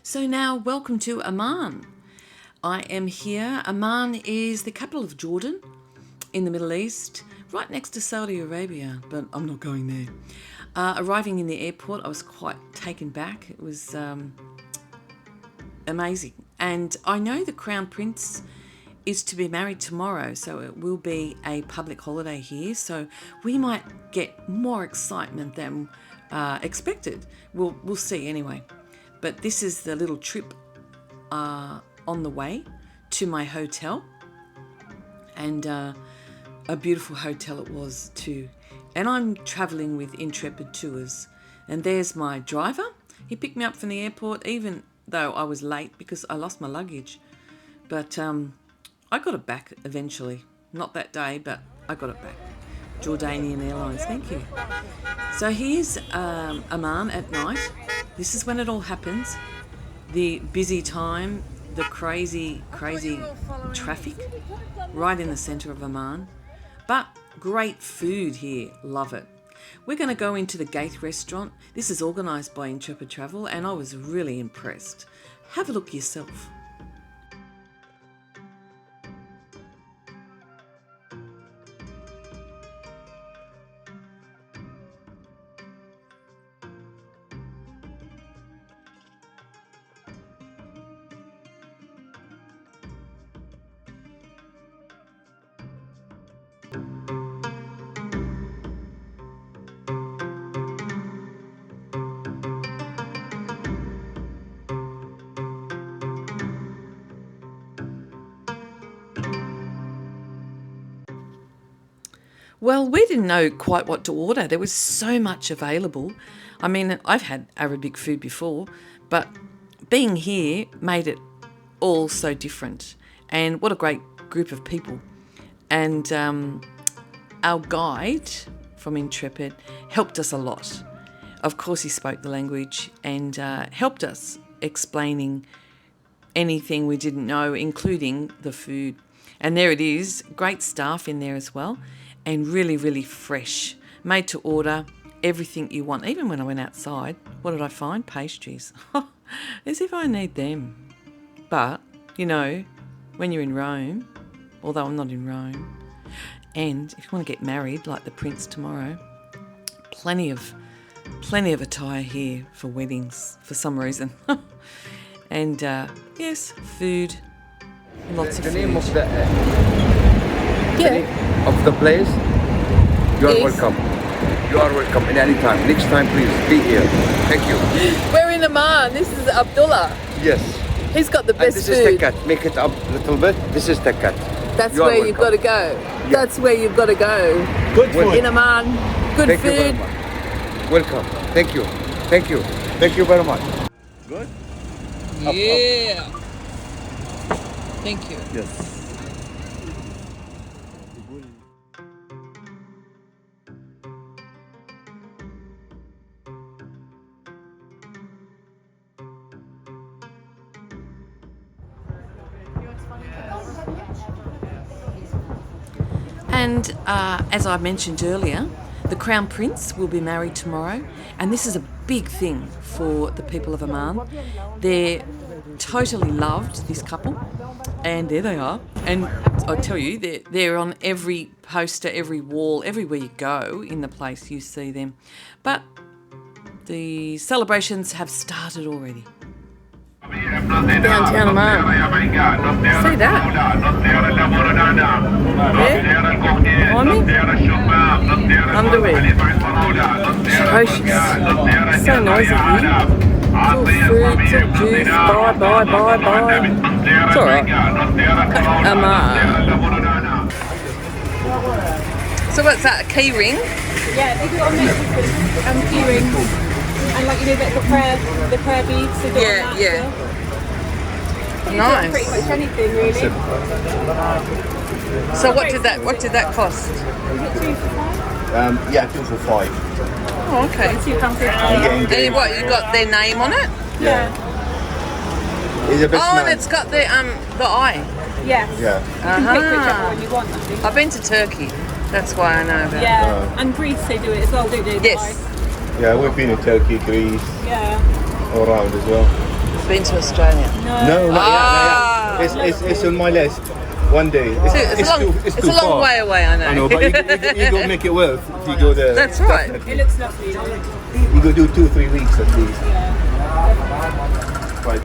So now, welcome to Amman. I am here. Amman is the capital of Jordan in the Middle East, right next to Saudi Arabia, but I'm not going there. Arriving in the airport, I was quite taken back. It was amazing. And I know the Crown Prince is to be married tomorrow, so it will be a public holiday here. So we might get more excitement than expected. We'll see anyway. But this is the little trip on the way to my hotel, and a beautiful hotel it was too. And I'm travelling with Intrepid Tours, and there's my driver. He picked me up from the airport, even though I was late because I lost my luggage. But I got it back eventually. Not that day, but I got it back. Jordanian Airlines, thank you. So here's Amman at night. This is when it all happens. The busy time, the crazy traffic right in the centre of Amman. But great food here, love it. We're going to go into the Gate restaurant. This is organised by Intrepid Travel and I was really impressed. Have a look yourself. Well, we didn't know quite what to order. There was so much available. I mean, I've had Arabic food before, but being here made it all so different. And what a great group of people. And our guide from Intrepid helped us a lot. Of course, he spoke the language and helped us explaining anything we didn't know, including the food. And there it is, great staff in there as well. And really, really fresh, made to order, everything you want. Even when I went outside, what did I find? Pastries. As if I need them. But, you know, when you're in Rome, although I'm not in Rome, and if you want to get married, like the Prince tomorrow, plenty of attire here for weddings, for some reason. And, yes, food, lots of food. The name of of the place, you are welcome. You are welcome in any time. Next time, please be here. Thank you. We're in Amman. This is Abdullah. Yes. He's got the best this food. This is Tekkat. Make it up a little bit. This is Tekkat. That's where you've got to go. Yeah. That's where you've got to go. Good food. In Amman. Good Thank food. You very much. Welcome. Thank you. Thank you. Thank you very much. Good? Yeah. Thank you. Yes. And as I mentioned earlier, the Crown Prince will be married tomorrow, and this is a big thing for the people of Amman. They're totally loved, this couple, and there they are. And I tell you, they're on every poster, every wall, everywhere you go in the place you see them. But the celebrations have started already. Downtown Amman. See that? Yeah? Behind me? Underwear. Atrocious. So noisy here. It's all food, it's all juice. Buy. It's alright. Amman. So what's that, a key ring? Yeah, they do it on necklaces and key rings. And like, you know, the prayer beads, they do it on that Yeah. Nice. Pretty much anything, really. So what did that cost? Is it 2 for 5? Yeah, 2 for 5. Oh, okay. £2.50. And what, you got their name on it? Yeah. He's a bit Oh, and it's got the eye. Yes. Yeah. You can pick whichever one you want, I think. I've been to Turkey. That's why I know about it. Yeah, and Greece they do it as well, don't they? Yes. Yeah, we've been in Turkey, Greece, Yeah. all around as well. been to Australia? No, not yet. It's on my list. One day. It's too a long far. way away, I know. I know, but you go make it worth if you go there. That's right. It looks lovely. You go do 2-3 weeks at least. Right.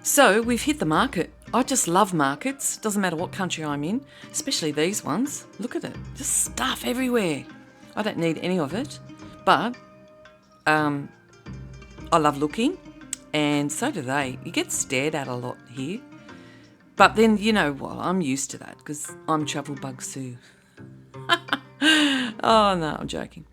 So we've hit the market. I just love markets. Doesn't matter what country I'm in, especially these ones. Look at it. Just stuff everywhere. I don't need any of it. But I love looking, and so do they. You get stared at a lot here. But then, you know what, I'm used to that because I'm travel bug Sue. Oh, no, I'm joking.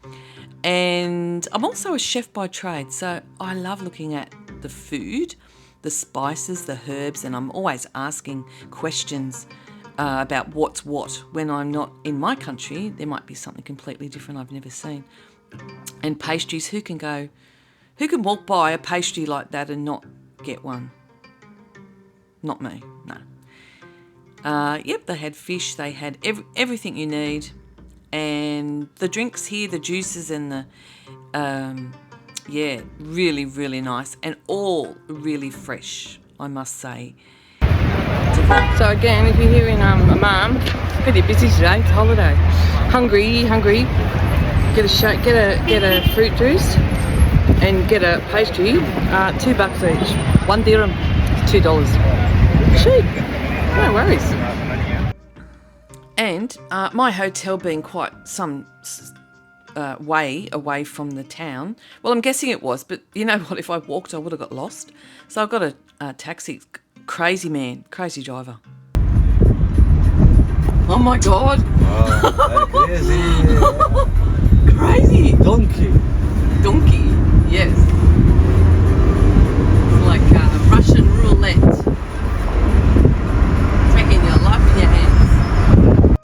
And I'm also a chef by trade, so I love looking at the food, the spices, the herbs, and I'm always asking questions about what's what. When I'm not in my country, there might be something completely different I've never seen. And pastries, who can walk by a pastry like that and not get one? Not me, no. Yep, they had fish, they had everything you need. And the drinks here, the juices and the, really, really nice. And all really fresh, I must say. So again, if you're here in Amman, pretty busy today, it's holiday. Hungry, get a shake, get a fruit juice and get a pastry, $2 each. 1 dirham, $2. Cheap, no worries. And my hotel being quite some way away from the town, well, I'm guessing it was, but you know what, if I walked I would have got lost. So I got a taxi. Crazy man, crazy driver. Oh my God. Wow, crazy. Crazy. Donkey, yes. It's like Russian roulette. Taking your life in your hands.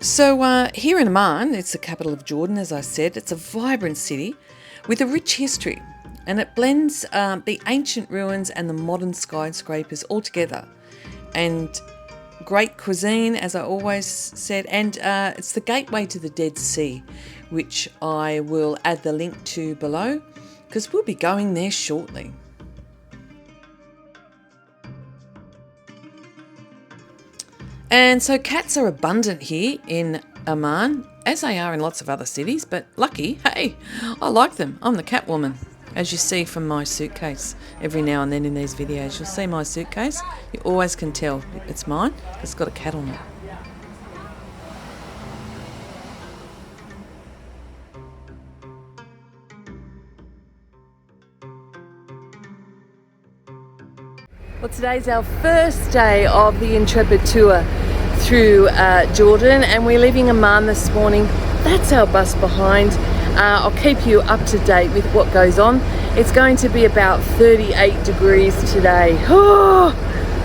So here in Amman, it's the capital of Jordan, as I said. It's a vibrant city with a rich history. And it blends the ancient ruins and the modern skyscrapers all together. And great cuisine, as I always said. And it's the gateway to the Dead Sea, which I will add the link to below, because we'll be going there shortly. And so cats are abundant here in Amman, as they are in lots of other cities. But lucky, hey, I like them. I'm the cat woman. As you see from my suitcase, every now and then in these videos, you'll see my suitcase. You always can tell it's mine. It's got a cat on it. Well, today's our first day of the Intrepid tour through Jordan, and we're leaving Amman this morning. That's our bus behind. I'll keep you up to date with what goes on. It's going to be about 38 degrees today. Oh,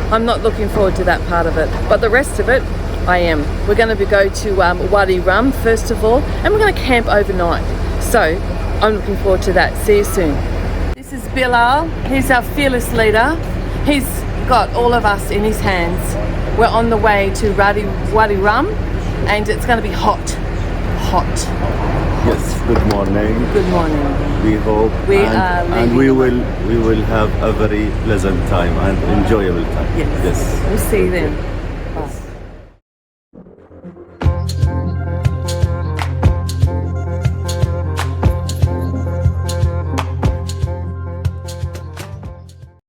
I'm not looking forward to that part of it, but the rest of it, I am. We're going to go to Wadi first of all, and we're going to camp overnight. So I'm looking forward to that. See you soon. This is Bilal. He's our fearless leader. He's got all of us in his hands. We're on the way to Wadi and it's going to be hot. Yes, good morning. Good morning. We hope and we will have a very pleasant time and enjoyable time. Yes. We'll see you then.